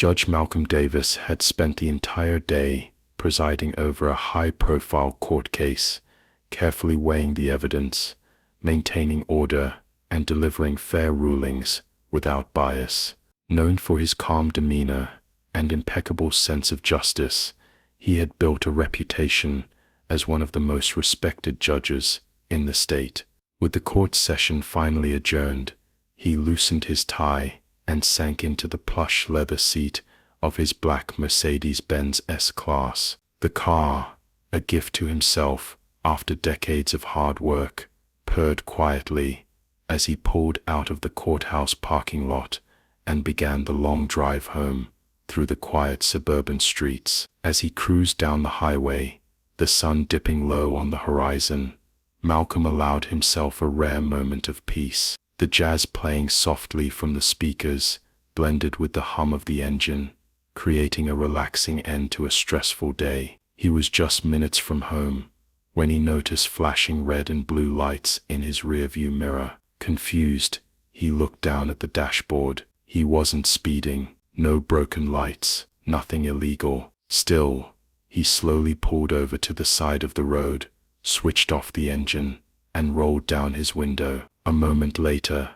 Judge Malcolm Davis had spent the entire day presiding over a high-profile court case, carefully weighing the evidence, maintaining order, and delivering fair rulings without bias. Known for his calm demeanor and impeccable sense of justice, he had built a reputation as one of the most respected judges in the state. With the court session finally adjourned, he loosened his tie and sank into the plush leather seat of his black Mercedes-Benz S-Class. The car, a gift to himself after decades of hard work, purred quietly as he pulled out of the courthouse parking lot and began the long drive home through the quiet suburban streets. As he cruised down the highway, the sun dipping low on the horizon, Malcolm allowed himself a rare moment of peace. The jazz playing softly from the speakers blended with the hum of the engine, creating a relaxing end to a stressful day. He was just minutes from home when he noticed flashing red and blue lights in his rearview mirror. Confused, he looked down at the dashboard. He wasn't speeding, no broken lights, nothing illegal. Still, he slowly pulled over to the side of the road, switched off the engine, and rolled down his window. A moment later,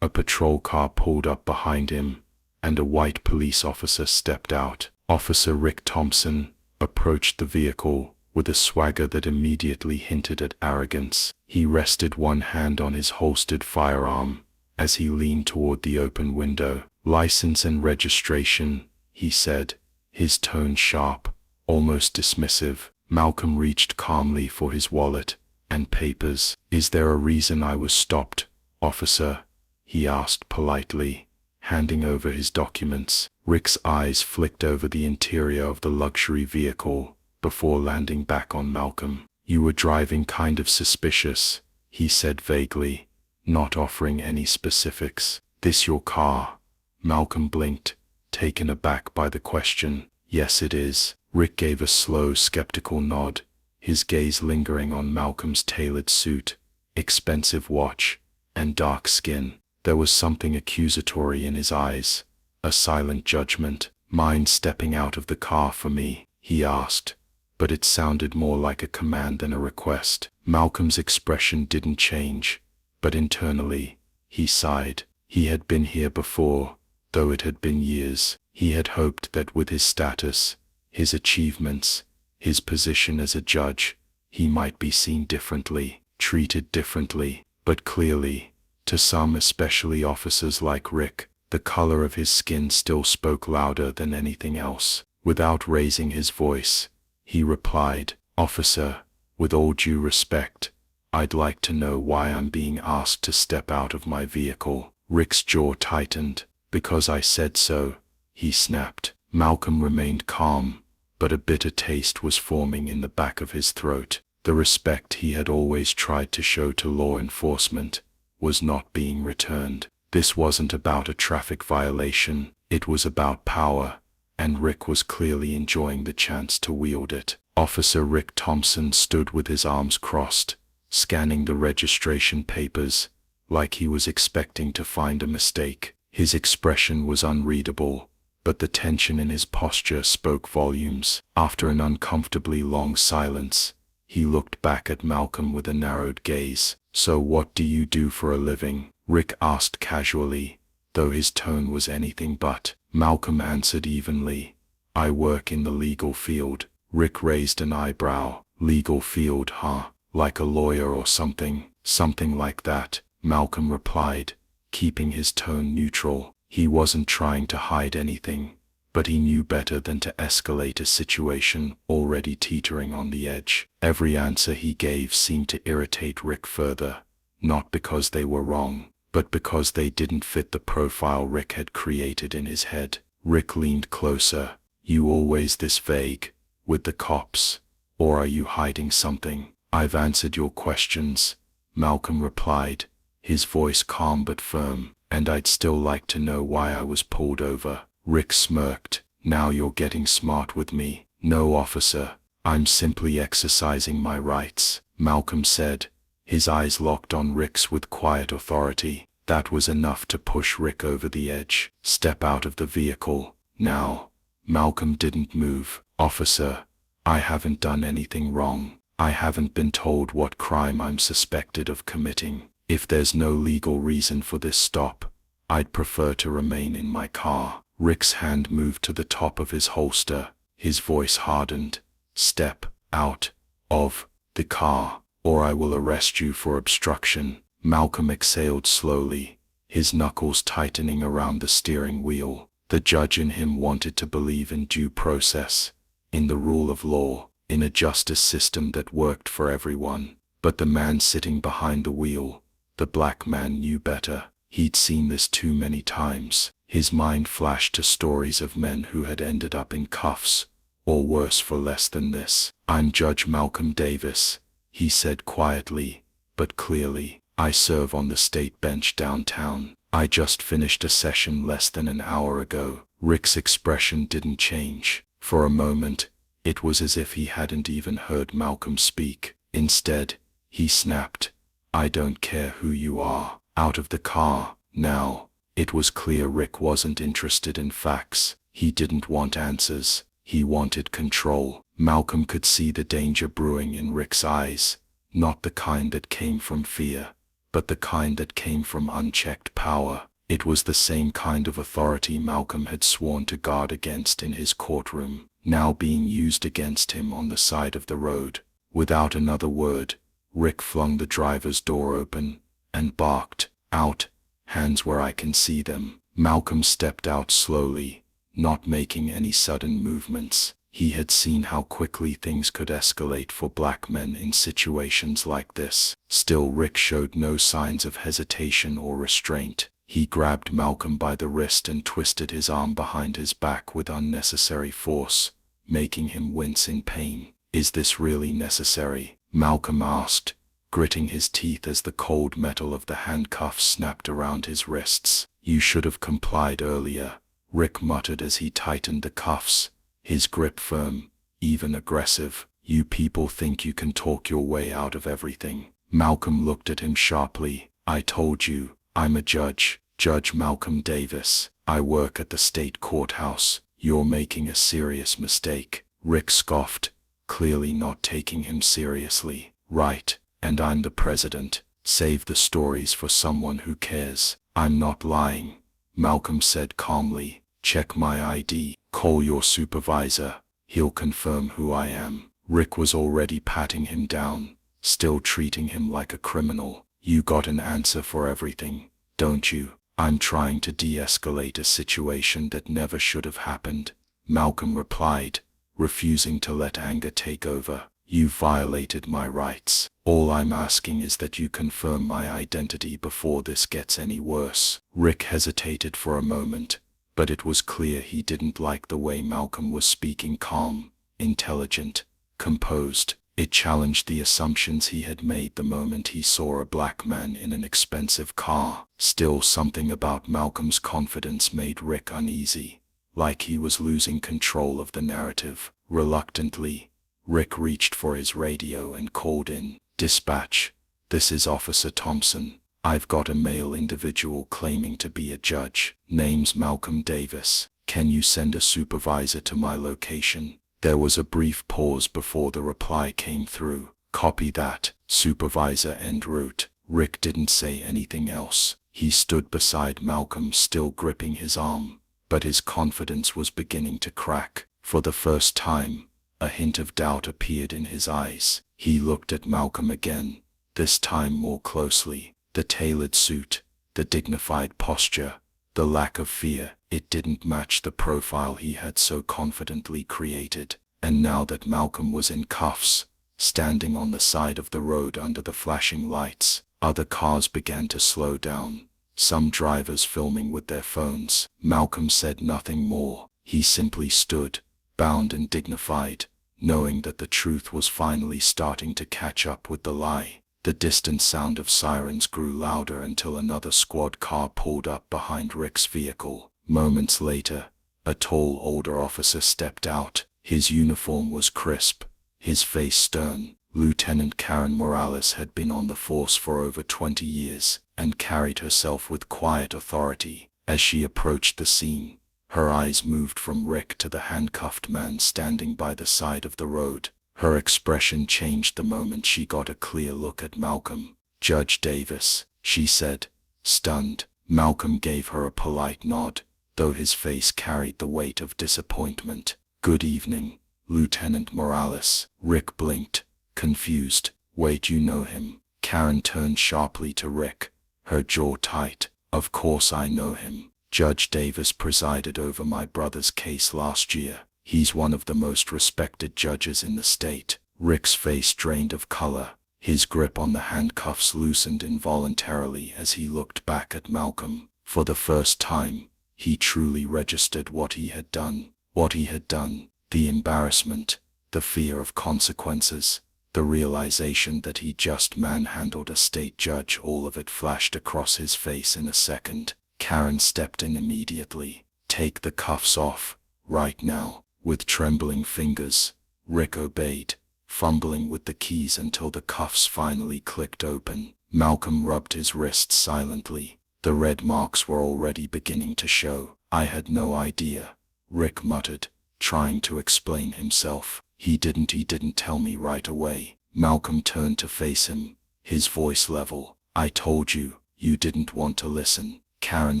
a patrol car pulled up behind him, and a white police officer stepped out. Officer Rick Thompson approached the vehicle with a swagger that immediately hinted at arrogance. He rested one hand on his holstered firearm as he leaned toward the open window. "License and registration," he said, his tone sharp, almost dismissive. Malcolm reached calmly for his wallet and papers. "Is there a reason I was stopped, officer?" he asked politely, handing over his documents. Rick's eyes flicked over the interior of the luxury vehicle before landing back on Malcolm. "You were driving kind of suspicious," he said vaguely, not offering any specifics. "This your car?" Malcolm blinked, taken aback by the question. "Yes, it is." Rick gave a slow, skeptical nod, his gaze lingering on Malcolm's tailored suit, expensive watch, and dark skin. There was something accusatory in his eyes, a silent judgment. "Mind stepping out of the car for me?" he asked, but it sounded more like a command than a request. Malcolm's expression didn't change, but internally, he sighed. He had been here before, though it had been years. He had hoped that with his status, his achievements, his position as a judge, he might be seen differently, treated differently. But clearly, to some, especially officers like Rick, the color of his skin still spoke louder than anything else. Without raising his voice, he replied, "Officer, with all due respect, I'd like to know why I'm being asked to step out of my vehicle." Rick's jaw tightened. "Because I said so," he snapped. Malcolm remained calm, but a bitter taste was forming in the back of his throat. The respect he had always tried to show to law enforcement was not being returned. This wasn't about a traffic violation, it was about power, and Rick was clearly enjoying the chance to wield it. Officer Rick Thompson stood with his arms crossed, scanning the registration papers, like he was expecting to find a mistake. His expression was unreadable, but the tension in his posture spoke volumes. After an uncomfortably long silence, he looked back at Malcolm with a narrowed gaze. "So what do you do for a living?" Rick asked casually, though his tone was anything but. Malcolm answered evenly, "I work in the legal field." Rick raised an eyebrow. "Legal field, huh? Like a lawyer or something?" "Something like that," Malcolm replied, keeping his tone neutral. He wasn't trying to hide anything, but he knew better than to escalate a situation already teetering on the edge. Every answer he gave seemed to irritate Rick further, not because they were wrong, but because they didn't fit the profile Rick had created in his head. Rick leaned closer. "You always this vague, with the cops, or are you hiding something?" "I've answered your questions," Malcolm replied, his voice calm but firm. "And I'd still like to know why I was pulled over." Rick smirked. "Now you're getting smart with me." "No, officer, I'm simply exercising my rights," Malcolm said, his eyes locked on Rick's with quiet authority. That was enough to push Rick over the edge. "Step out of the vehicle," Now, Malcolm didn't move. "Officer, I haven't done anything wrong. I haven't been told what crime I'm suspected of committing. If there's no legal reason for this stop, I'd prefer to remain in my car." Rick's hand moved to the top of his holster. His voice hardened. "Step out of the car, or I will arrest you for obstruction." Malcolm exhaled slowly, his knuckles tightening around the steering wheel. The judge in him wanted to believe in due process, in the rule of law, in a justice system that worked for everyone. But the man sitting behind the wheel, the black man, knew better. He'd seen this too many times. His mind flashed to stories of men who had ended up in cuffs, or worse for less than this. "I'm Judge Malcolm Davis," he said quietly, but clearly. "I serve on the state bench downtown. I just finished a session less than an hour ago." Rick's expression didn't change. For a moment, it was as if he hadn't even heard Malcolm speak. Instead, he snapped, "I don't care who you are. Out of the car, now." It was clear Rick wasn't interested in facts. He didn't want answers. He wanted control. Malcolm could see the danger brewing in Rick's eyes, not the kind that came from fear, but the kind that came from unchecked power. It was the same kind of authority Malcolm had sworn to guard against in his courtroom, now being used against him on the side of the road. Without another word, Rick flung the driver's door open and barked, "Out, hands where I can see them." Malcolm stepped out slowly, not making any sudden movements. He had seen how quickly things could escalate for black men in situations like this. Still, Rick showed no signs of hesitation or restraint. He grabbed Malcolm by the wrist and twisted his arm behind his back with unnecessary force, making him wince in pain. "Is this really necessary?" Malcolm asked, gritting his teeth as the cold metal of the handcuffs snapped around his wrists. "You should have complied earlier," Rick muttered as he tightened the cuffs, his grip firm, even aggressive. "You people think you can talk your way out of everything." Malcolm looked at him sharply. "I told you, I'm a judge, Judge Malcolm Davis. I work at the state courthouse. You're making a serious mistake." Rick scoffed, clearly not taking him seriously. "Right. And I'm the president. Save the stories for someone who cares." "I'm not lying," Malcolm said calmly. "Check my ID. Call your supervisor. He'll confirm who I am." Rick was already patting him down, still treating him like a criminal. "You got an answer for everything, don't you?" "I'm trying to de-escalate a situation that never should have happened," Malcolm replied, refusing to let anger take over. "You violated my rights. All I'm asking is that you confirm my identity before this gets any worse." Rick hesitated for a moment, but it was clear he didn't like the way Malcolm was speaking. Calm, intelligent, composed. It challenged the assumptions he had made the moment he saw a black man in an expensive car. Still, something about Malcolm's confidence made Rick uneasy, like he was losing control of the narrative. Reluctantly, Rick reached for his radio and called in. "Dispatch, this is Officer Thompson. I've got a male individual claiming to be a judge. Name's Malcolm Davis. Can you send a supervisor to my location?" There was a brief pause before the reply came through. "Copy that, supervisor en route." Rick didn't say anything else. He stood beside Malcolm, still gripping his arm, but his confidence was beginning to crack. For the first time, a hint of doubt appeared in his eyes. He looked at Malcolm again, this time more closely. The tailored suit, the dignified posture, the lack of fear, it didn't match the profile he had so confidently created. And now that Malcolm was in cuffs, standing on the side of the road under the flashing lights, other cars began to slow down, some drivers filming with their phones. Malcolm said nothing more. He simply stood, bound and dignified, knowing that the truth was finally starting to catch up with the lie. The distant sound of sirens grew louder until another squad car pulled up behind Rick's vehicle. Moments later, a tall older officer stepped out. His uniform was crisp, his face stern. Lieutenant Karen Morales had been on the force for over 20 years and carried herself with quiet authority. As she approached the scene, Her eyes moved from Rick to the handcuffed man standing by the side of the road. Her expression changed the moment she got a clear look at Malcolm. "Judge Davis," she said, stunned. Malcolm gave her a polite nod, though his face carried the weight of disappointment. "Good evening, Lieutenant Morales." Rick blinked, confused. "Wait, you know him?" Karen turned sharply to Rick, her jaw tight. "Of course I know him. Judge Davis presided over my brother's case last year. He's one of the most respected judges in the state." Rick's face drained of color. His grip on the handcuffs loosened involuntarily as he looked back at Malcolm. For the first time, he truly registered what he had done. The embarrassment, the fear of consequences, the realization that he just manhandled a state judge, all of it flashed across his face in a second. Karen stepped in immediately. "Take the cuffs off, right now." With trembling fingers, Rick obeyed, fumbling with the keys until the cuffs finally clicked open. Malcolm rubbed his wrists silently. The red marks were already beginning to show. "I had no idea," Rick muttered, trying to explain himself. He didn't tell me right away." Malcolm turned to face him, his voice level. "I told you, you didn't want to listen." Karen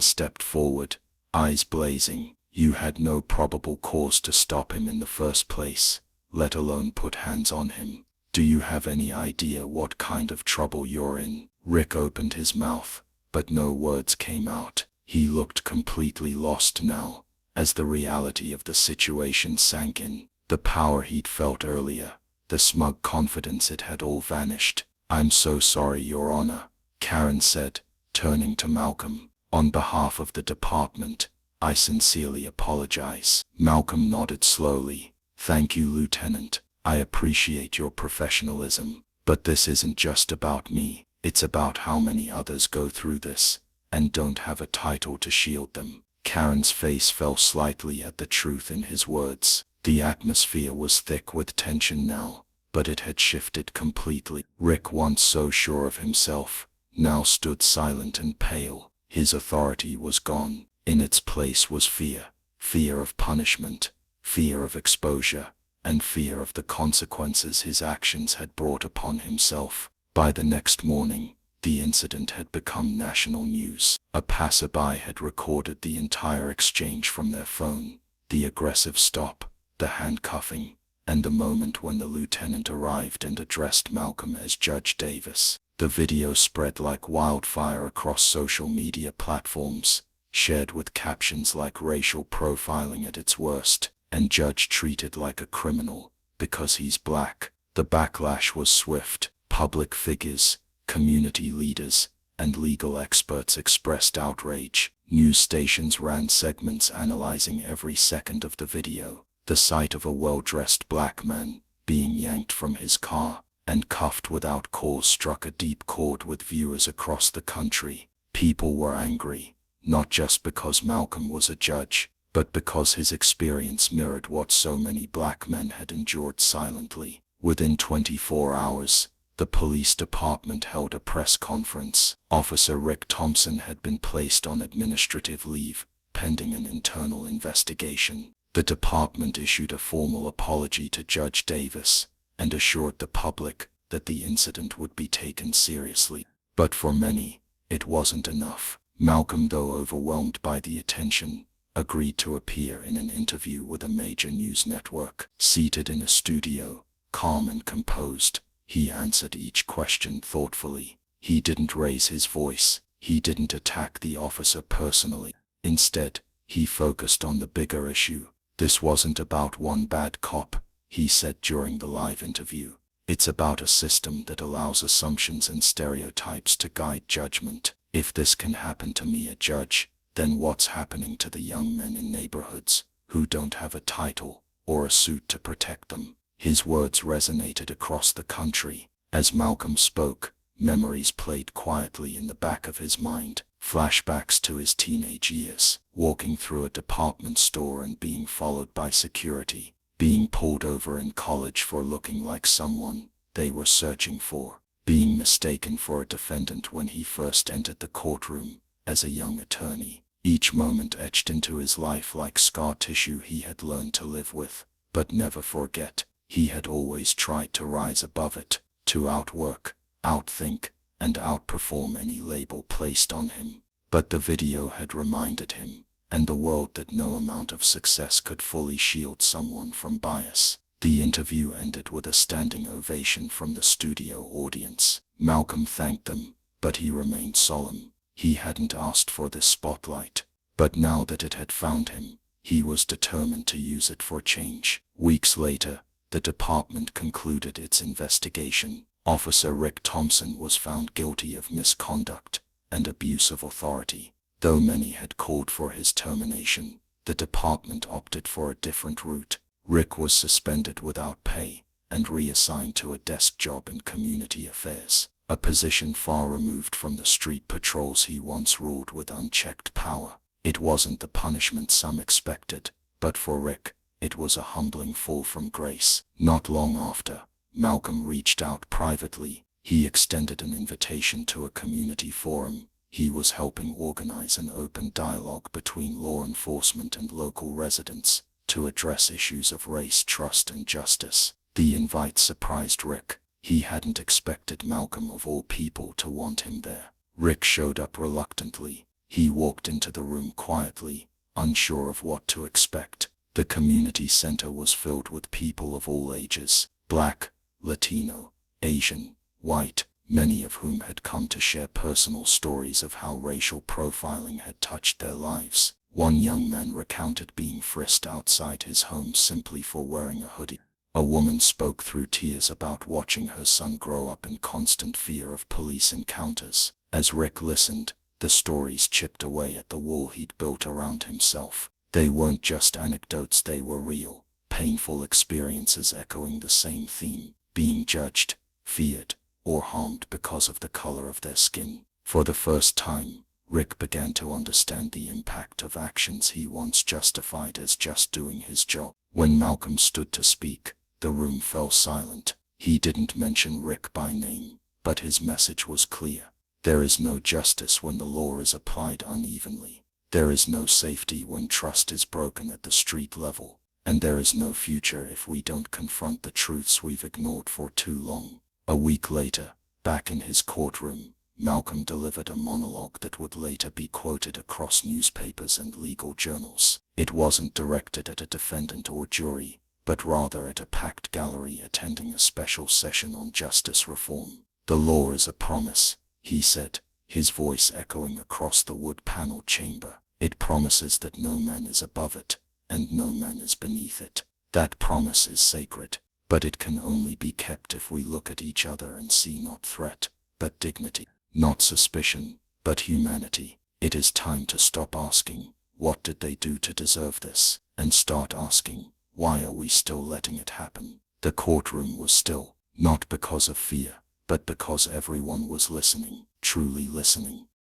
stepped forward, eyes blazing. "You had no probable cause to stop him in the first place, let alone put hands on him. Do you have any idea what kind of trouble you're in?" Rick opened his mouth, but no words came out. He looked completely lost now, as the reality of the situation sank in. The power he'd felt earlier, the smug confidence, it had all vanished. "I'm so sorry, Your Honor," Karen said, turning to Malcolm. "On behalf of the department, I sincerely apologize." Malcolm nodded slowly. "Thank you, Lieutenant. I appreciate your professionalism. But this isn't just about me. It's about how many others go through this, and don't have a title to shield them." Karen's face fell slightly at the truth in his words. The atmosphere was thick with tension now, but it had shifted completely. Rick, once so sure of himself, now stood silent and pale. His authority was gone. In its place was fear. Fear of punishment, fear of exposure, and fear of the consequences his actions had brought upon himself. By the next morning, the incident had become national news. A passerby had recorded the entire exchange from their phone, the aggressive stop, the handcuffing, and the moment when the lieutenant arrived and addressed Malcolm as Judge Davis. The video spread like wildfire across social media platforms, shared with captions like "racial profiling at its worst" and "judge treated like a criminal because he's black." The backlash was swift. Public figures, community leaders, and legal experts expressed outrage. News stations ran segments analyzing every second of the video. The sight of a well-dressed black man being yanked from his car and cuffed without cause struck a deep chord with viewers across the country. People were angry, not just because Malcolm was a judge, but because his experience mirrored what so many black men had endured silently. Within 24 hours, the police department held a press conference. Officer Rick Thompson had been placed on administrative leave, pending an internal investigation. The department issued a formal apology to Judge Davis and assured the public that the incident would be taken seriously. But for many, it wasn't enough. Malcolm, though overwhelmed by the attention, agreed to appear in an interview with a major news network. Seated in a studio, calm and composed, he answered each question thoughtfully. He didn't raise his voice. He didn't attack the officer personally. Instead, he focused on the bigger issue. "This wasn't about one bad cop," he said during the live interview. "It's about a system that allows assumptions and stereotypes to guide judgment. If this can happen to me, a judge, then what's happening to the young men in neighborhoods who don't have a title or a suit to protect them?" His words resonated across the country. As Malcolm spoke, memories played quietly in the back of his mind. Flashbacks to his teenage years, walking through a department store and being followed by security, being pulled over in college for looking like someone they were searching for, being mistaken for a defendant when he first entered the courtroom as a young attorney. each moment etched into his life like scar tissue he had learned to live with, but never forget. He had always tried to rise above it, to outwork, outthink, and outperform any label placed on him. But the video had reminded him, and the world, that no amount of success could fully shield someone from bias. The interview ended with a standing ovation from the studio audience. Malcolm thanked them, but he remained solemn. He hadn't asked for this spotlight, but now that it had found him, he was determined to use it for change. Weeks later, the department concluded its investigation. Officer Rick Thompson was found guilty of misconduct and abuse of authority. Though many had called for his termination, the department opted for a different route. Rick was suspended without pay and reassigned to a desk job in community affairs, a position far removed from the street patrols he once ruled with unchecked power. It wasn't the punishment some expected, but for Rick, it was a humbling fall from grace. Not long after, Malcolm reached out privately. He extended an invitation to a community forum. He was helping organize an open dialogue between law enforcement and local residents to address issues of race, trust, and justice. The invite surprised Rick. He hadn't expected Malcolm, of all people, to want him there. Rick showed up reluctantly. He walked into the room quietly, unsure of what to expect. The community center was filled with people of all ages, Black, Latino, Asian, white, many of whom had come to share personal stories of how racial profiling had touched their lives. One young man recounted being frisked outside his home simply for wearing a hoodie. A woman spoke through tears about watching her son grow up in constant fear of police encounters. As Rick listened, the stories chipped away at the wall he'd built around himself. They weren't just anecdotes, they were real, painful experiences echoing the same theme: being judged, feared, or harmed because of the color of their skin. For the first time, Rick began to understand the impact of actions he once justified as just doing his job. When Malcolm stood to speak, the room fell silent. He didn't mention Rick by name, but his message was clear. There is no justice when the law is applied unevenly. There is no safety when trust is broken at the street level. And there is no future if we don't confront the truths we've ignored for too long. A week later, back in his courtroom, Malcolm delivered a monologue that would later be quoted across newspapers and legal journals. It wasn't directed at a defendant or jury, but rather at a packed gallery attending a special session on justice reform. "The law is a promise," he said, his voice echoing across the wood-paneled chamber. "It promises that no man is above it, and no man is beneath it. That promise is sacred, but it can only be kept if we look at each other and see not threat, but dignity. Not suspicion, but humanity. It is time to stop asking, what did they do to deserve this, and start asking, why are we still letting it happen?" The courtroom was still, not because of fear, but because everyone was listening, truly listening.